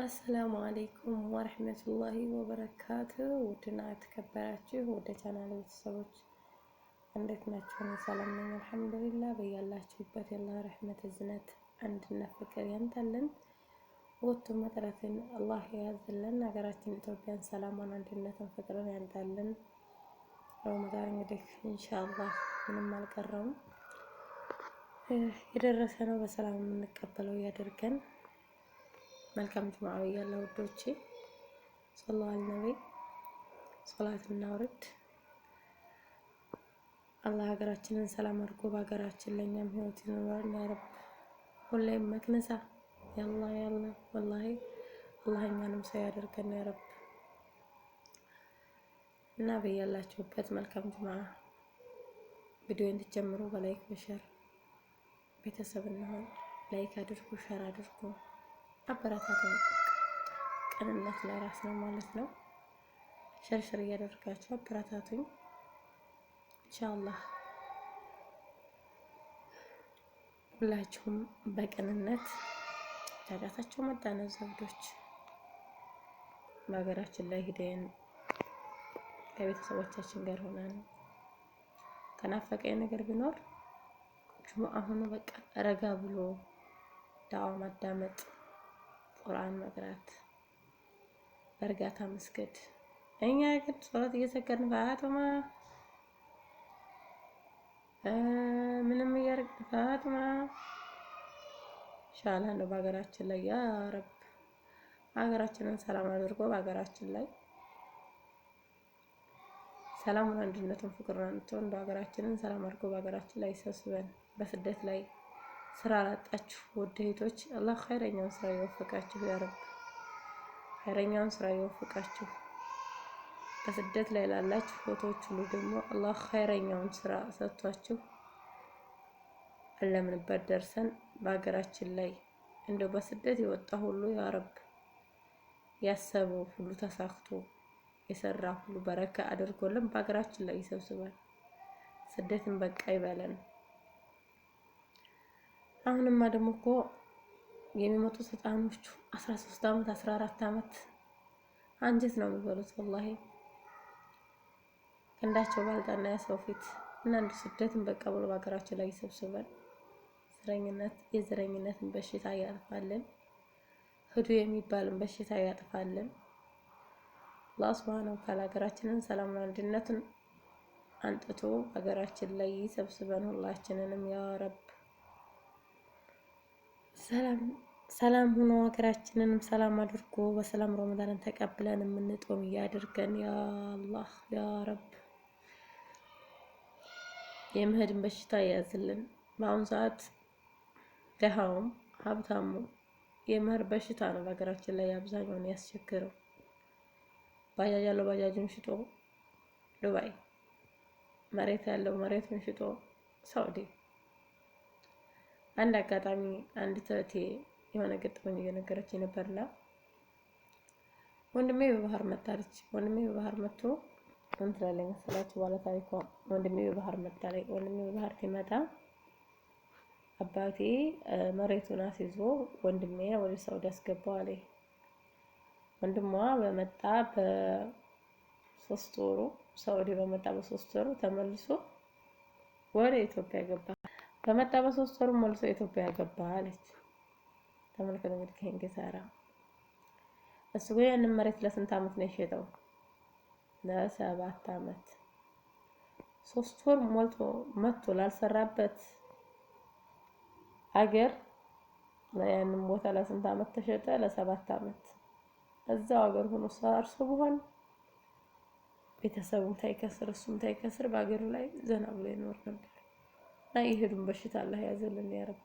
አሰላሙ አለይኩም ወረህመቱላሂ ወበረካቱ። ውድና የተከበራችሁ ወደ ቻናል ቤተሰቦች እንዴት ናችሁ? እኔ ሰላም ነኝ አልሐምዱሊላህ። በያላችሁበት የአላህ ረህመት እዝነት አንድነት ፍቅር ያንተልን ወጥቶ መቅረትን አላህ ያዝልን። ሀገራችን ኢትዮጵያን ሰላሟን፣ አንድነትን፣ ፍቅርን ያንጣልን። ረመዳን እንግዲህ ኢንሻአላህ ምንም አልቀረውም የደረሰ ነው። በሰላም የምንቀበለው ያደርገን። መልካም ጁምዓ ብያለሁ ውዶቼ። ሰለላሁ ዐለይሂ ነብይ ሶላት እናውርድ። አላህ ሀገራችንን ሰላም አድርጎ በሀገራችን ለኛም ህይወት ይኖረን ያ ረብ። ሁሌም መክነሳ ያላ ወላሂ አላህ እኛንም ሰው ያደርገን ያ ረብ። እና በያላችሁበት መልካም ጁምዓ። ቪዲዮ እንድትጀምሩ በላይክ በሸር ቤተሰብ እንሆን። ላይክ አድርጉ፣ ሸር አድርጉ። አበረታቱን። ቅንነት ለራስ ነው ማለት ነው። ሸርሸር እያደረጋችሁ አበረታቱኝ ኢንሻአላህ። ሁላችሁም በቅንነት ዳዳታችሁ መጣነ ዘውዶች በሀገራችን ላይ ሂደን ከቤተሰቦቻችን ጋር ሆነን ከናፈቀኝ ነገር ቢኖር ጁምዓ ሆኖ በቃ ረጋ ብሎ ዳዋ ማዳመጥ፣ ቁርአን መቅራት፣ በእርጋታ መስገድ። እኛ ግን ሶላት እየሰገድን ፋጡማ ምንም እያደረግን ፋጡማ ኢንሻአላህ ነው። በሀገራችን ላይ ያ ረብ ሀገራችንን ሰላም አድርጎ በሀገራችን ላይ ሰላሙን፣ አንድነቱን፣ ፍቅሩን አንጥቶ እንደ ሀገራችንን ሰላም አድርጎ በሀገራችን ላይ ይሰብስበን። በስደት ላይ ስራ ላጣችሁ ውድ እህቶች አላህ ኸይረኛውን ስራ ይወፍቃችሁ ያ ረብ። ኸይረኛውን ስራ ይወፍቃችሁ። በስደት ላይ ላላችሁ ፎቶዎች ሁሉ ደግሞ አላህ ኸይረኛውን ስራ ሰጥቷችሁ አለምንበት ደርሰን በሀገራችን ላይ እንደው በስደት የወጣ ሁሉ ያ ረብ ያሰበው ሁሉ ተሳክቶ የሰራ ሁሉ በረካ አድርጎልን በሀገራችን ላይ ይሰብስበን። ስደትን በቃ ይበለን። አሁንማ ደግሞ እኮ የሚመጡት ህፃኖቹ 13 አመት 14 አመት አንጀት ነው የሚበሉት ወላሂ ክንዳቸው ባልጣና የሰው ፊት እና እንደ ስደትን በቃ ብሎ በሀገራችን ላይ ይሰብስበን። የዘረኝነትን በሽታ ያጥፋልን። ህዱ የሚባልን በሽታ ያጥፋልን። አላህ ሱብሃነሁ ወተዓላ ሀገራችንን ሰላም፣ አንድነትን አንጥቶ ሀገራችን ላይ ይሰብስበን ሁላችንንም ያ ረብ። ሰላም ሆኖ ሀገራችንንም ሰላም አድርጎ በሰላም ረመዳንን ተቀብለን የምንጦም ያድርገን ያ አላህ ያ ረብ። የምህድን በሽታ ያዝልን። በአሁኑ ሰዓት ደሃውም ሀብታሙ የምህር በሽታ ነው በሀገራችን ላይ አብዛኛውን ያስቸግረው። ባጃጅ ያለው ባጃጁን ሽጦ ዱባይ፣ መሬት ያለው መሬቱን ሽጦ ሳውዲ። አንድ አጋጣሚ አንድ ተቴ የሆነ ገጠመኝ እየነገረችኝ ነበርና ወንድሜ በባህር መጣለች። ወንድሜ በባህር መጥቶ እንትላለኝ መሰላችሁ ባለ ታሪኳ። ወንድሜ በባህር መጣለኝ። ወንድሜ በባህር ሲመጣ አባቴ መሬቱን አስይዞ ወንድሜ ወደ ሳውዲ አስገባው አለኝ። ወንድሟ በመጣ በ3 ወሩ ሳውዲ በመጣ በ3 ወሩ ተመልሶ ወደ ኢትዮጵያ ገባ። በመጣ በ3 ወሩ መልሶ ኢትዮጵያ ገባ አለች። ተመልከቱ እንግዲህ ከእንግዲህ ኪሳራ። እሱ ግን ያንን መሬት ለስንት አመት ነው የሸጠው? ለ7 አመት። 3 ወር ሞልቶ መጥቶ ላልሰራበት አገር ያንን ቦታ ለስንት አመት ተሸጠ? ለ7 አመት። እዛው አገር ሆኖ ሰርሶ በሆነ ቤተሰቡም ታይከስር እሱም ታይከስር በአገሩ ላይ ዘና ብሎ ይኖር ነበር። እና ይሄዱን በሽታ አላህ ያዘልን ያ ረብ።